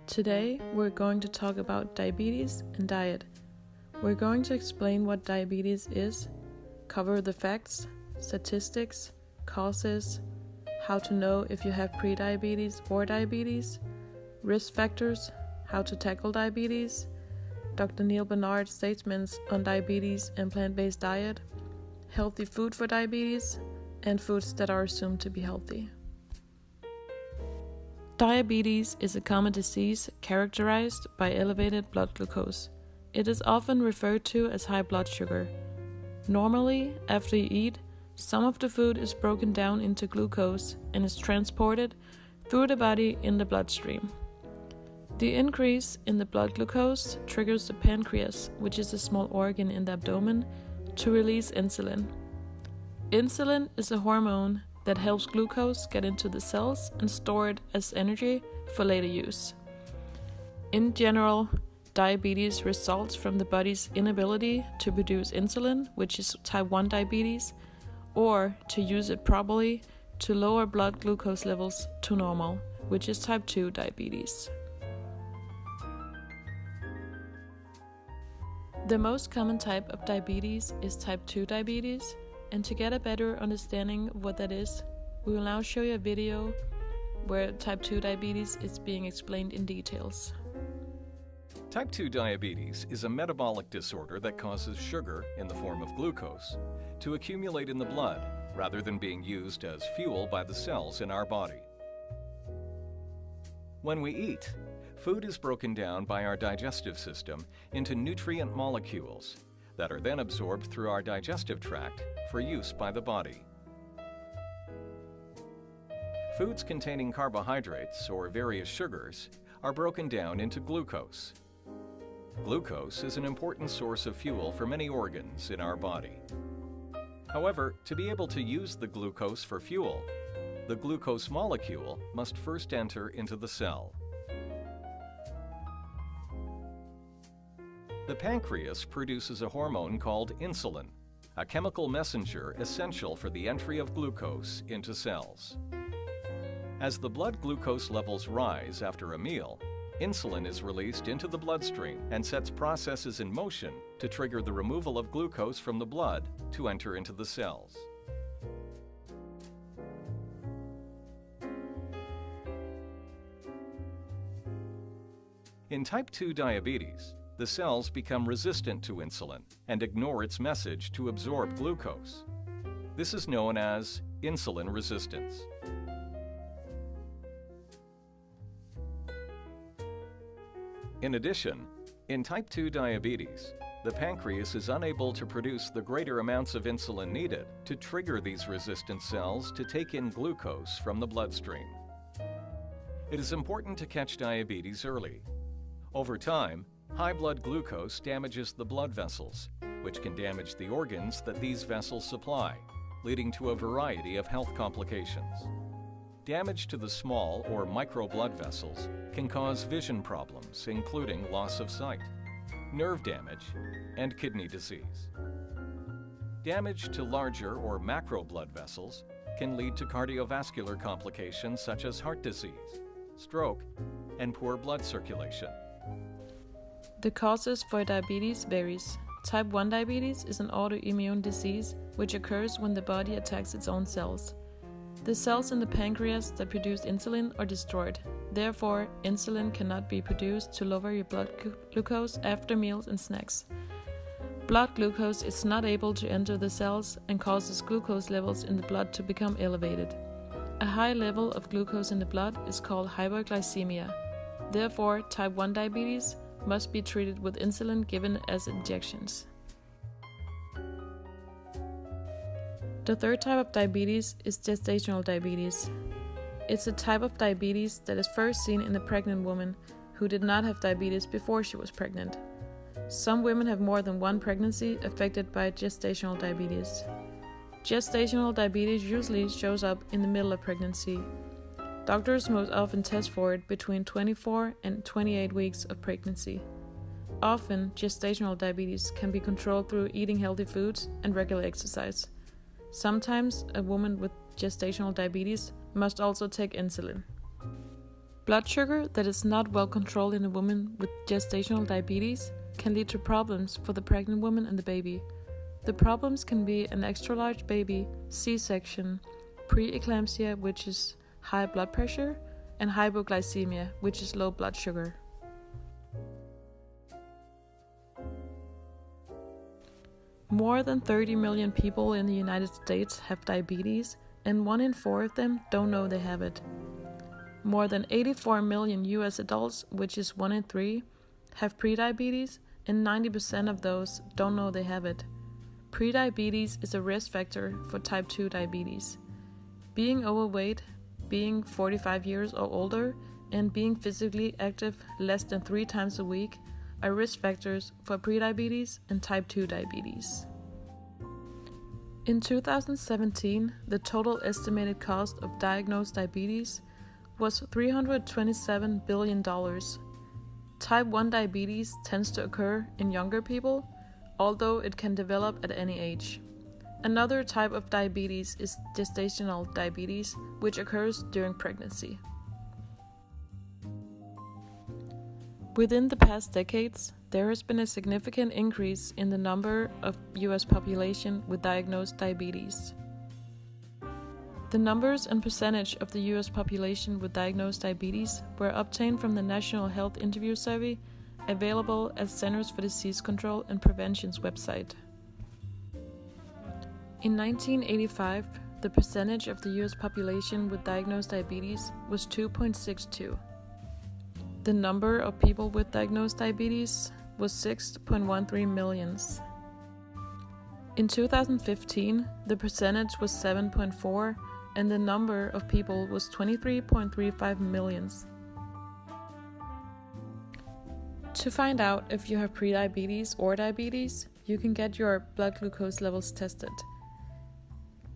Today, we're going to talk about diabetes and diet. We're going to explain what diabetes is, cover the facts, statistics, causes, how to know if you have prediabetes or diabetes, risk factors, how to tackle diabetes, Dr. Neal Barnard's statements on diabetes and plant-based diet, healthy food for diabetes, and foods that are assumed to be healthy. Diabetes is a common disease characterized by elevated blood glucose. It is often referred to as high blood sugar. Normally, after you eat, some of the food is broken down into glucose and is transported through the body in the bloodstream. The increase in the blood glucose triggers the pancreas, which is a small organ in the abdomen, to release insulin. Insulin is a hormone that helps glucose get into the cells and store it as energy for later use. In general, diabetes results from the body's inability to produce insulin, which is type 1 diabetes, or to use it properly to lower blood glucose levels to normal, which is type 2 diabetes. The most common type of diabetes is type 2 diabetes, and to get a better understanding of what that is, we will now show you a video where type 2 diabetes is being explained in details. Type 2 diabetes is a metabolic disorder that causes sugar in the form of glucose to accumulate in the blood rather than being used as fuel by the cells in our body. When we eat, food is broken down by our digestive system into nutrient molecules that are then absorbed through our digestive tract for use by the body. Foods containing carbohydrates or various sugars are broken down into glucose. Glucose is an important source of fuel for many organs in our body. However, to be able to use the glucose for fuel, the glucose molecule must first enter into the cell. The pancreas produces a hormone called insulin, a chemical messenger essential for the entry of glucose into cells. As the blood glucose levels rise after a meal, insulin is released into the bloodstream and sets processes in motion to trigger the removal of glucose from the blood to enter into the cells. In type 2 diabetes, the cells become resistant to insulin and ignore its message to absorb glucose. This is known as insulin resistance. In addition, in type 2 diabetes, the pancreas is unable to produce the greater amounts of insulin needed to trigger these resistant cells to take in glucose from the bloodstream. It is important to catch diabetes early. Over time, high blood glucose damages the blood vessels, which can damage the organs that these vessels supply, leading to a variety of health complications. Damage to the small or micro blood vessels can cause vision problems, including loss of sight, nerve damage, and kidney disease. Damage to larger or macro blood vessels can lead to cardiovascular complications such as heart disease, stroke, and poor blood circulation. The causes for diabetes varies. Type 1 diabetes is an autoimmune disease which occurs when the body attacks its own cells. The cells in the pancreas that produce insulin are destroyed. Therefore, insulin cannot be produced to lower your blood glucose after meals and snacks. Blood glucose is not able to enter the cells and causes glucose levels in the blood to become elevated. A high level of glucose in the blood is called hyperglycemia. Therefore, type 1 diabetes must be treated with insulin given as injections. The third type of diabetes is gestational diabetes. It's a type of diabetes that is first seen in a pregnant woman who did not have diabetes before she was pregnant. Some women have more than one pregnancy affected by gestational diabetes. Gestational diabetes usually shows up in the middle of pregnancy. Doctors most often test for it between 24 and 28 weeks of pregnancy. Often, gestational diabetes can be controlled through eating healthy foods and regular exercise. Sometimes, a woman with gestational diabetes must also take insulin. Blood sugar that is not well controlled in a woman with gestational diabetes can lead to problems for the pregnant woman and the baby. The problems can be an extra-large baby, C-section, preeclampsia, which is high blood pressure, and hypoglycemia, which is low blood sugar. More than 30 million people in the United States have diabetes, and 1 in 4 of them don't know they have it. More than 84 million US adults, which is 1 in 3, have prediabetes, and 90% of those don't know they have it. Prediabetes is a risk factor for type 2 diabetes. Being overweight, being 45 years or older, and being physically active less than 3 times a week are risk factors for prediabetes and type 2 diabetes. In 2017, the total estimated cost of diagnosed diabetes was $327 billion. Type 1 diabetes tends to occur in younger people, although it can develop at any age. Another type of diabetes is gestational diabetes, which occurs during pregnancy. Within the past decades, there has been a significant increase in the number of US population with diagnosed diabetes. The numbers and percentage of the US population with diagnosed diabetes were obtained from the National Health Interview Survey, available at Centers for Disease Control and Prevention's website. In 1985, the percentage of the US population with diagnosed diabetes was 2.62. The number of people with diagnosed diabetes was 6.13 million. In 2015, the percentage was 7.4, and the number of people was 23.35 million. To find out if you have prediabetes or diabetes, you can get your blood glucose levels tested.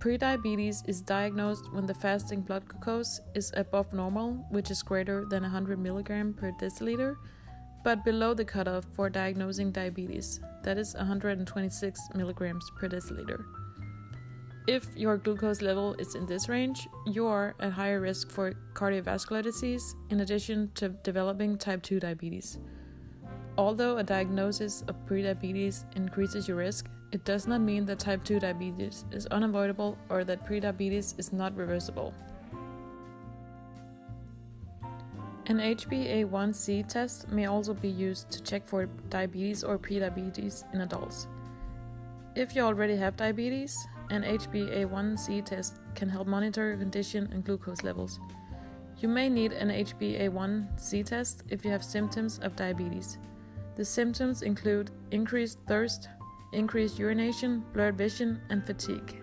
Prediabetes is diagnosed when the fasting blood glucose is above normal, which is greater than 100 mg per deciliter, but below the cutoff for diagnosing diabetes, that is 126 mg per deciliter. If your glucose level is in this range, you are at higher risk for cardiovascular disease in addition to developing type 2 diabetes. Although a diagnosis of prediabetes increases your risk, it does not mean that type 2 diabetes is unavoidable or that prediabetes is not reversible. An HbA1c test may also be used to check for diabetes or prediabetes in adults. If you already have diabetes, an HbA1c test can help monitor your condition and glucose levels. You may need an HbA1c test if you have symptoms of diabetes. The symptoms include increased thirst, increased urination, blurred vision, and fatigue.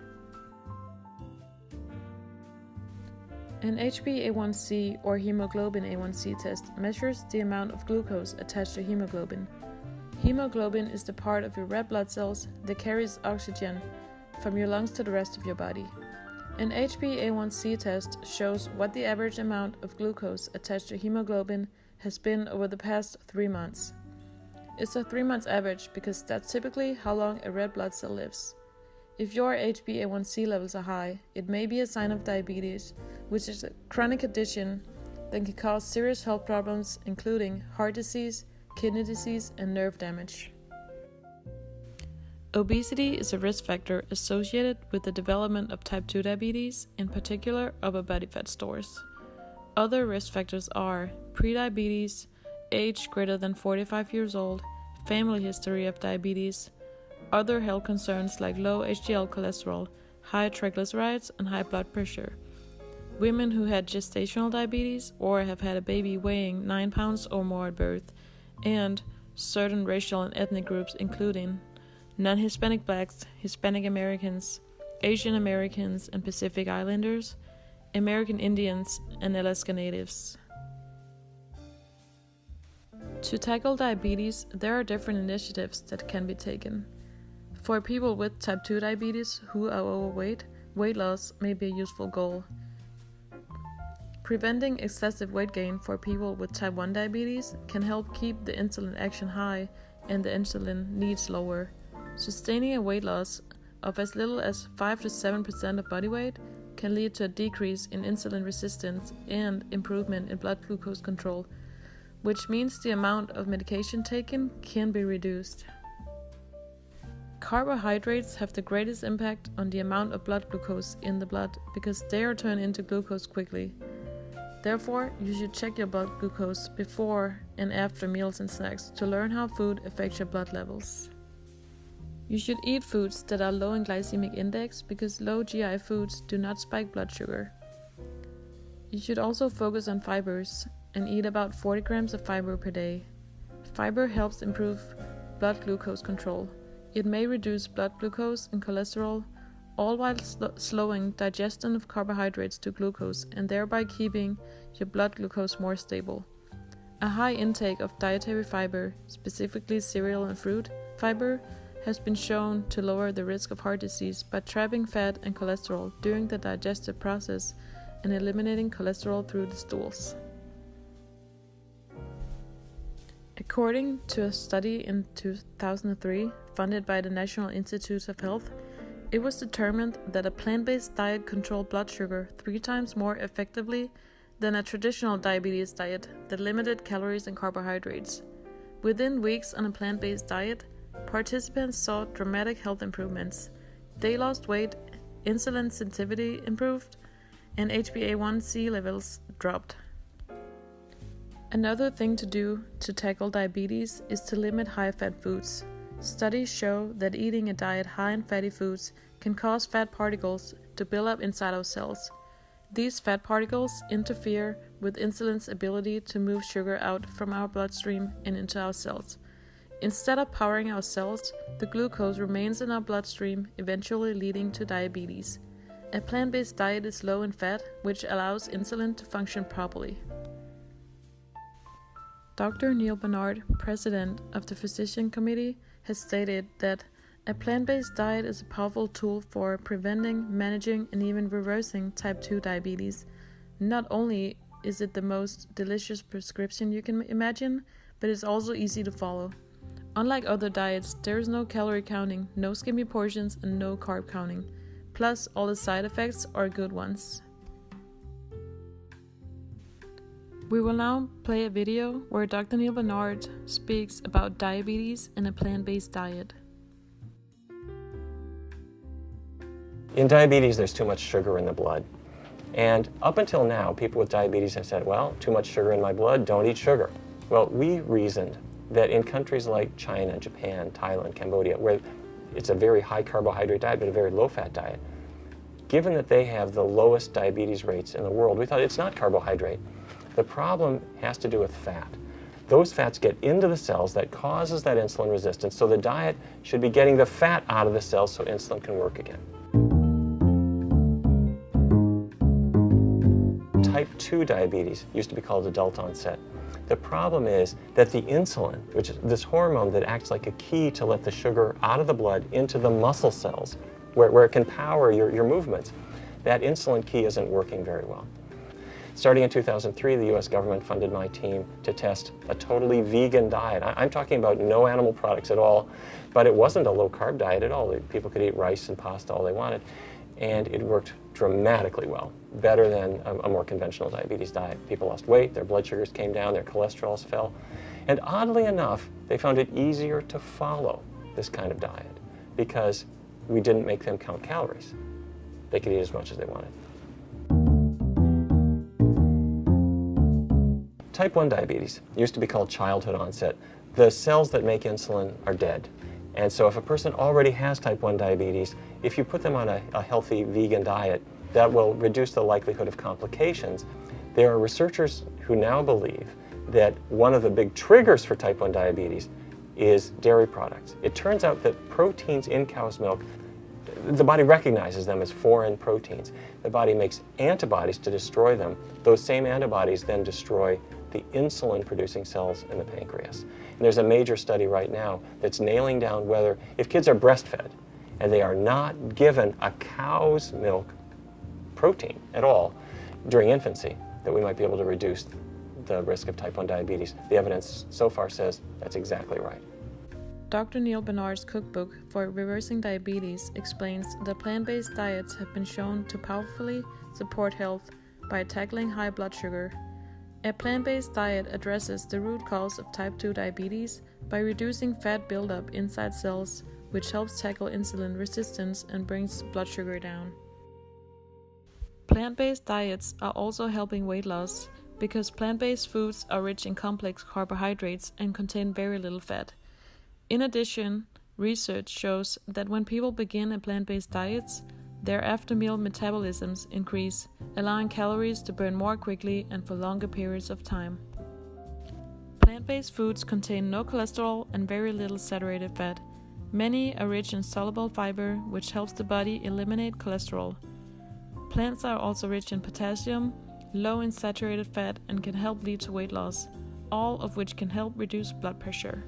An HbA1c or hemoglobin A1c test measures the amount of glucose attached to hemoglobin. Hemoglobin is the part of your red blood cells that carries oxygen from your lungs to the rest of your body. An HbA1c test shows what the average amount of glucose attached to hemoglobin has been over the past 3 months. It's a 3-month average because that's typically how long a red blood cell lives. If your HbA1c levels are high, it may be a sign of diabetes, which is a chronic condition that can cause serious health problems including heart disease, kidney disease, and nerve damage. Obesity is a risk factor associated with the development of type 2 diabetes, in particular upper body fat stores. Other risk factors are prediabetes, age greater than 45 years old, family history of diabetes, other health concerns like low HDL cholesterol, high triglycerides, and high blood pressure, women who had gestational diabetes or have had a baby weighing 9 pounds or more at birth, and certain racial and ethnic groups including non-Hispanic blacks, Hispanic Americans, Asian Americans and Pacific Islanders, American Indians, and Alaska Natives. To tackle diabetes, there are different initiatives that can be taken. For people with type 2 diabetes who are overweight, weight loss may be a useful goal. Preventing excessive weight gain for people with type 1 diabetes can help keep the insulin action high and the insulin needs lower. Sustaining a weight loss of as little as 5 to 7% of body weight can lead to a decrease in insulin resistance and improvement in blood glucose control, which means the amount of medication taken can be reduced. Carbohydrates have the greatest impact on the amount of blood glucose in the blood because they are turned into glucose quickly. Therefore, you should check your blood glucose before and after meals and snacks to learn how food affects your blood levels. You should eat foods that are low in glycemic index because low GI foods do not spike blood sugar. You should also focus on fibers and eat about 40 grams of fiber per day. Fiber helps improve blood glucose control. It may reduce blood glucose and cholesterol, all while slowing digestion of carbohydrates to glucose and thereby keeping your blood glucose more stable. A high intake of dietary fiber, specifically cereal and fruit fiber, has been shown to lower the risk of heart disease by trapping fat and cholesterol during the digestive process and eliminating cholesterol through the stools. According to a study in 2003 funded by the National Institutes of Health, it was determined that a plant-based diet controlled blood sugar 3 times more effectively than a traditional diabetes diet that limited calories and carbohydrates. Within weeks on a plant-based diet, participants saw dramatic health improvements. They lost weight, insulin sensitivity improved, and HbA1c levels dropped. Another thing to do to tackle diabetes is to limit high-fat foods. Studies show that eating a diet high in fatty foods can cause fat particles to build up inside our cells. These fat particles interfere with insulin's ability to move sugar out from our bloodstream and into our cells. Instead of powering our cells, the glucose remains in our bloodstream, eventually leading to diabetes. A plant-based diet is low in fat, which allows insulin to function properly. Dr. Neal Barnard, president of the Physician Committee, has stated that a plant-based diet is a powerful tool for preventing, managing, and even reversing type 2 diabetes. Not only is it the most delicious prescription you can imagine, but it's also easy to follow. Unlike other diets, there is no calorie counting, no skimpy portions, and no carb counting. Plus, all the side effects are good ones. We will now play a video where Dr. Neal Barnard speaks about diabetes and a plant-based diet. In diabetes, there's too much sugar in the blood. And up until now, people with diabetes have said, well, too much sugar in my blood, don't eat sugar. Well, we reasoned that in countries like China, Japan, Thailand, Cambodia, where it's a very high carbohydrate diet but a very low fat diet, given that they have the lowest diabetes rates in the world, we thought it's not carbohydrate. The problem has to do with fat. Those fats get into the cells that causes that insulin resistance, so the diet should be getting the fat out of the cells so insulin can work again. Type 2 diabetes used to be called adult onset. The problem is that the insulin, which is this hormone that acts like a key to let the sugar out of the blood into the muscle cells, where it can power your movements, that insulin key isn't working very well. Starting in 2003, the US government funded my team to test a totally vegan diet. I'm talking about no animal products at all, but it wasn't a low-carb diet at all. People could eat rice and pasta all they wanted, and it worked dramatically well, better than a more conventional diabetes diet. People lost weight, their blood sugars came down, their cholesterols fell, and oddly enough, they found it easier to follow this kind of diet because we didn't make them count calories. They could eat as much as they wanted. Type 1 diabetes used to be called childhood onset. The cells that make insulin are dead. And so if a person already has type 1 diabetes, if you put them on a healthy vegan diet, that will reduce the likelihood of complications. There are researchers who now believe that one of the big triggers for type 1 diabetes is dairy products. It turns out that proteins in cow's milk, the body recognizes them as foreign proteins. The body makes antibodies to destroy them. Those same antibodies then destroy the insulin-producing cells in the pancreas. And there's a major study right now that's nailing down whether, if kids are breastfed and they are not given a cow's milk protein at all during infancy, that we might be able to reduce the risk of type 1 diabetes. The evidence so far says that's exactly right. Dr. Neil Barnard's cookbook for reversing diabetes explains that plant-based diets have been shown to powerfully support health by tackling high blood sugar. A plant-based diet addresses the root cause of type 2 diabetes by reducing fat buildup inside cells, which helps tackle insulin resistance and brings blood sugar down. Plant-based diets are also helping weight loss because plant-based foods are rich in complex carbohydrates and contain very little fat. In addition, research shows that when people begin a plant-based diet, their after-meal metabolisms increase, allowing calories to burn more quickly and for longer periods of time. Plant-based foods contain no cholesterol and very little saturated fat. Many are rich in soluble fiber, which helps the body eliminate cholesterol. Plants are also rich in potassium, low in saturated fat, and can help lead to weight loss, all of which can help reduce blood pressure.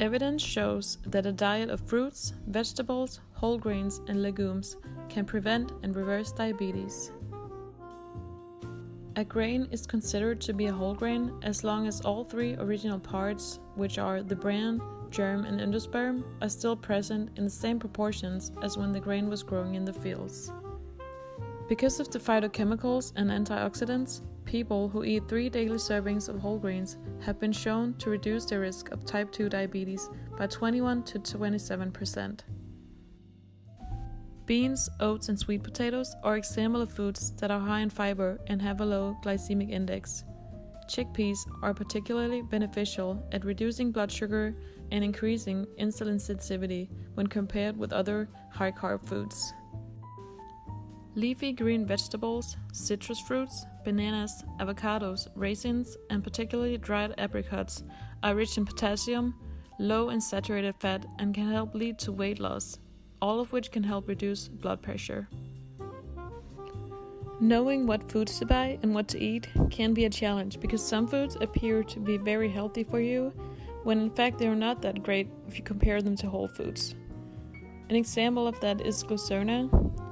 Evidence shows that a diet of fruits, vegetables, whole grains, and legumes can prevent and reverse diabetes. A grain is considered to be a whole grain as long as all three original parts, which are the bran, germ, and endosperm, are still present in the same proportions as when the grain was growing in the fields. Because of the phytochemicals and antioxidants, people who eat 3 daily servings of whole grains have been shown to reduce their risk of type 2 diabetes by 21 to 27%. Beans, oats, and sweet potatoes are examples of foods that are high in fiber and have a low glycemic index. Chickpeas are particularly beneficial at reducing blood sugar and increasing insulin sensitivity when compared with other high-carb foods. Leafy green vegetables, citrus fruits, bananas, avocados, raisins, and particularly dried apricots are rich in potassium, low in saturated fat, and can help lead to weight loss, all of which can help reduce blood pressure. Knowing what foods to buy and what to eat can be a challenge because some foods appear to be very healthy for you, when in fact they are not that great if you compare them to whole foods. An example of that is Glucerna,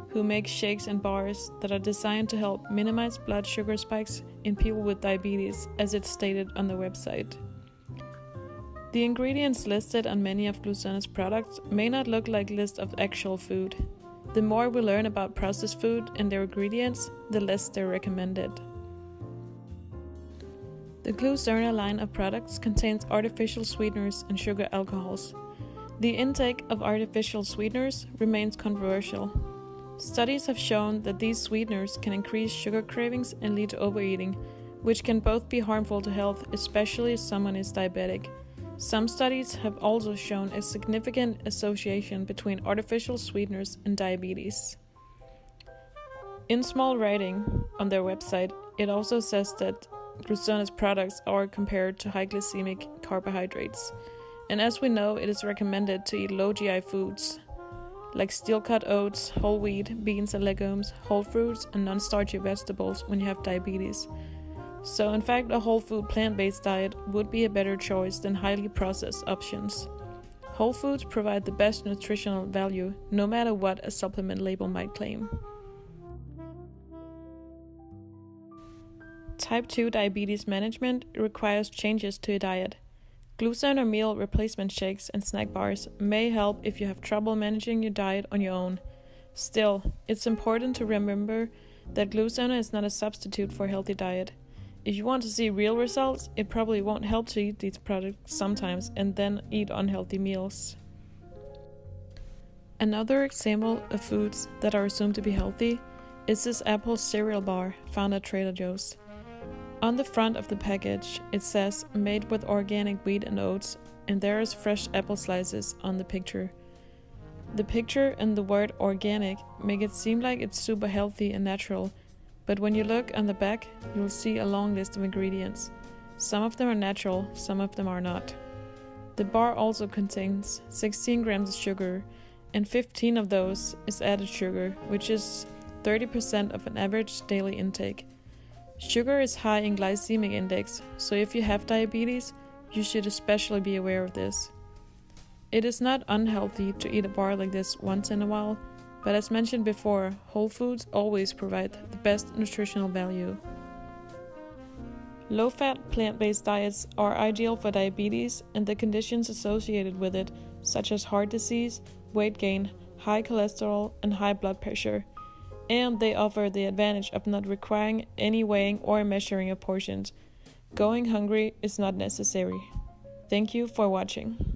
who makes shakes and bars that are designed to help minimize blood sugar spikes in people with diabetes, as it's stated on their website. The ingredients listed on many of Glucerna's products may not look like lists of actual food. The more we learn about processed food and their ingredients, the less they're recommended. The Glucerna line of products contains artificial sweeteners and sugar alcohols. The intake of artificial sweeteners remains controversial. Studies have shown that these sweeteners can increase sugar cravings and lead to overeating, which can both be harmful to health, especially if someone is diabetic. Some studies have also shown a significant association between artificial sweeteners and diabetes. In small writing on their website, it also says that Glucerna's products are compared to high glycemic carbohydrates. And as we know, it is recommended to eat low GI foods, like steel-cut oats, whole wheat, beans and legumes, whole fruits, and non-starchy vegetables when you have diabetes. So in fact, a whole food plant-based diet would be a better choice than highly processed options. Whole foods provide the best nutritional value, no matter what a supplement label might claim. Type 2 diabetes management requires changes to your diet. Glucerna meal replacement shakes and snack bars may help if you have trouble managing your diet on your own. Still, it's important to remember that Glucerna is not a substitute for a healthy diet. If you want to see real results, it probably won't help to eat these products sometimes and then eat unhealthy meals. Another example of foods that are assumed to be healthy is this apple cereal bar found at Trader Joe's. On the front of the package, it says made with organic wheat and oats, and there is fresh apple slices on the picture. The picture and the word organic make it seem like it's super healthy and natural, but when you look on the back, you'll see a long list of ingredients. Some of them are natural, some of them are not. The bar also contains 16 grams of sugar, and 15 of those is added sugar, which is 30% of an average daily intake. Sugar is high in glycemic index, so if you have diabetes, you should especially be aware of this. It is not unhealthy to eat a bar like this once in a while, but as mentioned before, whole foods always provide the best nutritional value. Low-fat, plant-based diets are ideal for diabetes and the conditions associated with it, such as heart disease, weight gain, high cholesterol, and high blood pressure. And they offer the advantage of not requiring any weighing or measuring of portions. Going hungry is not necessary. Thank you for watching.